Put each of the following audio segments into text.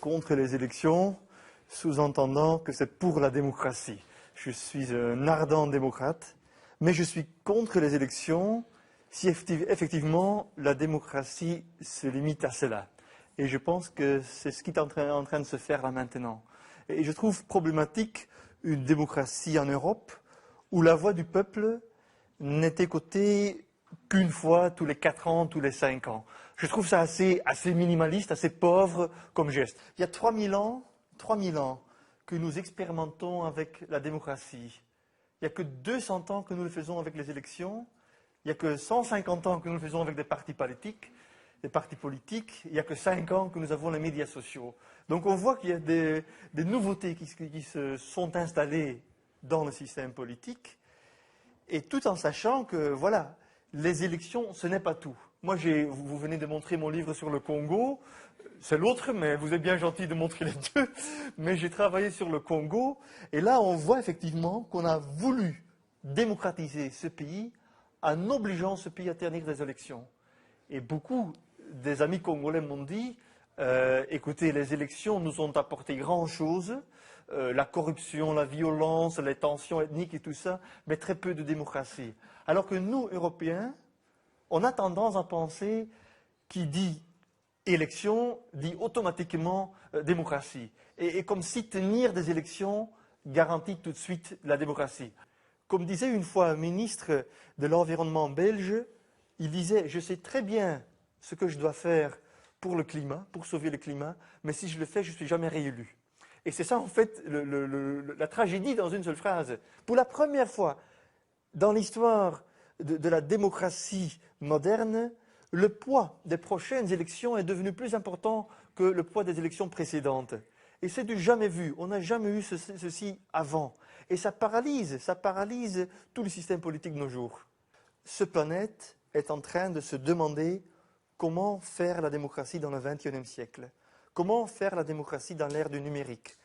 contre les élections, sous-entendant que c'est pour la démocratie. Je suis un ardent démocrate, mais je suis contre les élections si effectivement la démocratie se limite à cela. Et je pense que c'est ce qui est en train de se faire là maintenant. Et je trouve problématique une démocratie en Europe où la voix du peuple n'est écoutée qu'une fois tous les 4 ans, tous les 5 ans. Je trouve ça assez minimaliste, assez pauvre comme geste. Il y a 3000 ans que nous expérimentons avec la démocratie. Il n'y a que 200 ans que nous le faisons avec les élections. Il n'y a que 150 ans que nous le faisons avec des partis politiques. Il n'y a que 5 ans que nous avons les médias sociaux. Donc on voit qu'il y a des nouveautés qui se sont installées dans le système politique. Et tout en sachant que, voilà, les élections, ce n'est pas tout. Moi, vous venez de montrer mon livre sur le Congo. C'est l'autre, mais vous êtes bien gentil de montrer les deux. Mais j'ai travaillé sur le Congo. Et là, on voit effectivement qu'on a voulu démocratiser ce pays en obligeant ce pays à tenir des élections. Et beaucoup des amis congolais m'ont dit, écoutez, les élections nous ont apporté grand-chose. La corruption, la violence, les tensions ethniques et tout ça, mais très peu de démocratie. Alors que nous, Européens, on a tendance à penser qui dit élection dit automatiquement démocratie. Et comme si tenir des élections garantit tout de suite la démocratie. Comme disait une fois un ministre de l'Environnement belge, il disait « Je sais très bien ce que je dois faire pour le climat, pour sauver le climat, mais si je le fais, je ne suis jamais réélu. » Et c'est ça, en fait, la tragédie dans une seule phrase. Pour la première fois dans l'histoire de la démocratie moderne, le poids des prochaines élections est devenu plus important que le poids des élections précédentes. Et c'est du jamais vu. On n'a jamais eu ceci avant. Et ça paralyse tout le système politique de nos jours. Ce planète est en train de se demander comment faire la démocratie dans le XXIe siècle. Comment faire la démocratie dans l'ère du numérique?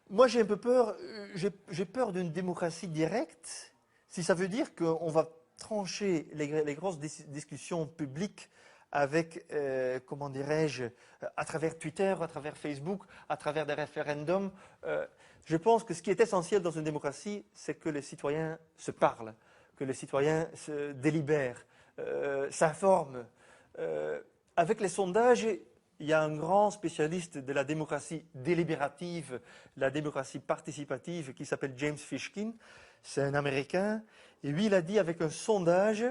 Moi, j'ai un peu peur, j'ai peur d'une démocratie directe, si ça veut dire qu'on va trancher les grosses discussions publiques avec, comment dirais-je, à travers Twitter, à travers Facebook, à travers des référendums. Je pense que ce qui est essentiel dans une démocratie, c'est que les citoyens se parlent, que les citoyens se délibèrent, s'informent. Avec les sondages, il y a un grand spécialiste de la démocratie délibérative, la démocratie participative, qui s'appelle James Fishkin. C'est un Américain. Et lui, il a dit avec un sondage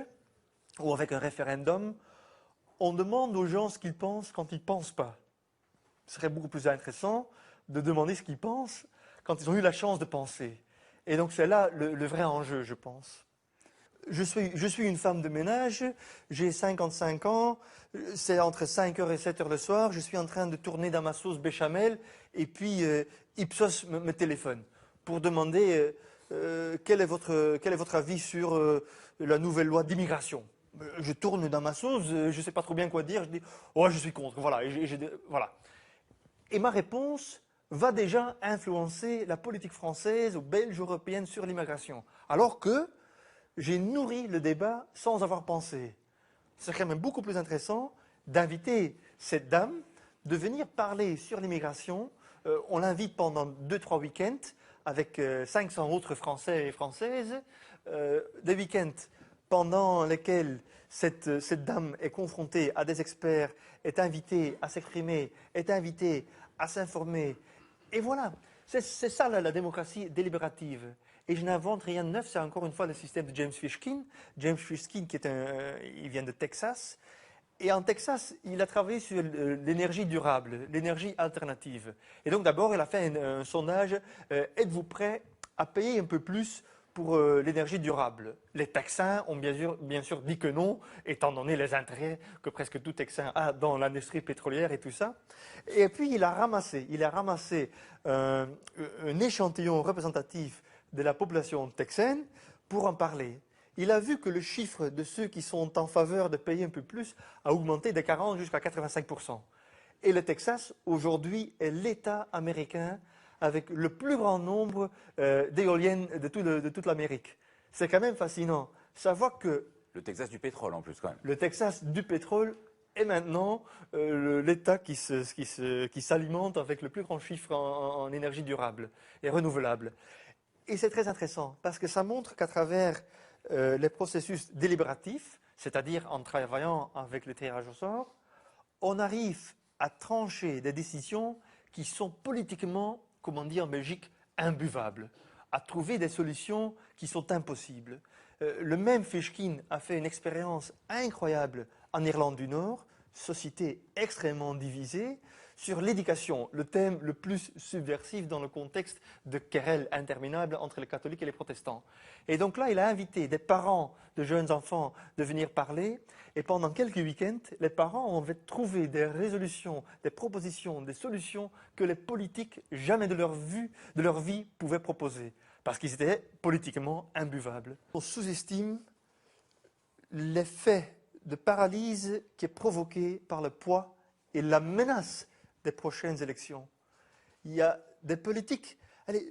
ou avec un référendum, on demande aux gens ce qu'ils pensent quand ils ne pensent pas. Ce serait beaucoup plus intéressant de demander ce qu'ils pensent quand ils ont eu la chance de penser. Et donc c'est là le vrai enjeu, je pense. Je suis une femme de ménage, j'ai 55 ans, c'est entre 5h et 7h le soir, je suis en train de tourner dans ma sauce béchamel et puis Ipsos me téléphone pour demander quel est votre avis sur la nouvelle loi d'immigration. Je tourne dans ma sauce, je ne sais pas trop bien quoi dire, je dis « oh, je suis contre », voilà. Voilà. Et ma réponse va déjà influencer la politique française ou belge européenne sur l'immigration. Alors que j'ai nourri le débat sans avoir pensé. C'est quand même beaucoup plus intéressant d'inviter cette dame de venir parler sur l'immigration. On l'invite pendant 2-3 week-ends avec 500 autres Français et Françaises. Des week-ends pendant lesquels cette dame est confrontée à des experts, est invitée à s'exprimer, est invitée à s'informer. Et voilà, c'est ça la démocratie délibérative. Et je n'invente rien de neuf, c'est encore une fois le système de James Fishkin. James Fishkin, il vient de Texas. Et en Texas, il a travaillé sur l'énergie durable, l'énergie alternative. Et donc d'abord, il a fait un sondage, êtes-vous prêt à payer un peu plus pour l'énergie durable? Les Texans ont bien sûr dit que non, étant donné les intérêts que presque tout Texan a dans l'industrie pétrolière et tout ça. Et puis il a ramassé un échantillon représentatif de la population texane pour en parler. Il a vu que le chiffre de ceux qui sont en faveur de payer un peu plus a augmenté de 40 jusqu'à 85%. Et le Texas, aujourd'hui, est l'État américain avec le plus grand nombre d'éoliennes de toute l'Amérique. C'est quand même fascinant. Savoir que... Le Texas du pétrole, en plus, quand même. Le Texas du pétrole et maintenant l'État qui s'alimente avec le plus grand chiffre en énergie durable et renouvelable. Et c'est très intéressant parce que ça montre qu'à travers les processus délibératifs, c'est-à-dire en travaillant avec le tirage au sort, on arrive à trancher des décisions qui sont politiquement, comme on dit en Belgique, imbuvables, à trouver des solutions qui sont impossibles. Le même Fishkin a fait une expérience incroyable en Irlande du Nord, société extrêmement divisée, sur l'éducation, le thème le plus subversif dans le contexte de querelles interminables entre les catholiques et les protestants. Et donc là, il a invité des parents de jeunes enfants de venir parler, et pendant quelques week-ends, les parents ont trouvé des résolutions, des propositions, des solutions que les politiques jamais de leur vie pouvaient proposer, parce qu'ils étaient politiquement imbuvables. On sous-estime l'effet de paralyse qui est provoqué par le poids et la menace des prochaines élections. Il y a des politiques. Allez,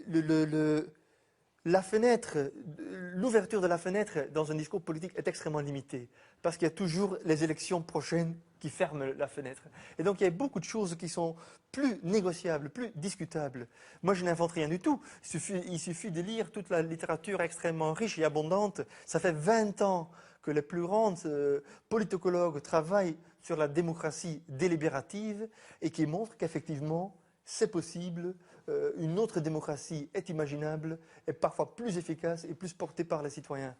la fenêtre, l'ouverture de la fenêtre dans un discours politique est extrêmement limitée, parce qu'il y a toujours les élections prochaines qui ferment la fenêtre. Et donc il y a beaucoup de choses qui sont plus négociables, plus discutables. Moi je n'invente rien du tout, il suffit de lire toute la littérature extrêmement riche et abondante. Ça fait 20 ans que les plus grands politologues travaillent sur la démocratie délibérative et qui montrent qu'effectivement c'est possible, une autre démocratie est imaginable, et parfois plus efficace et plus portée par les citoyens.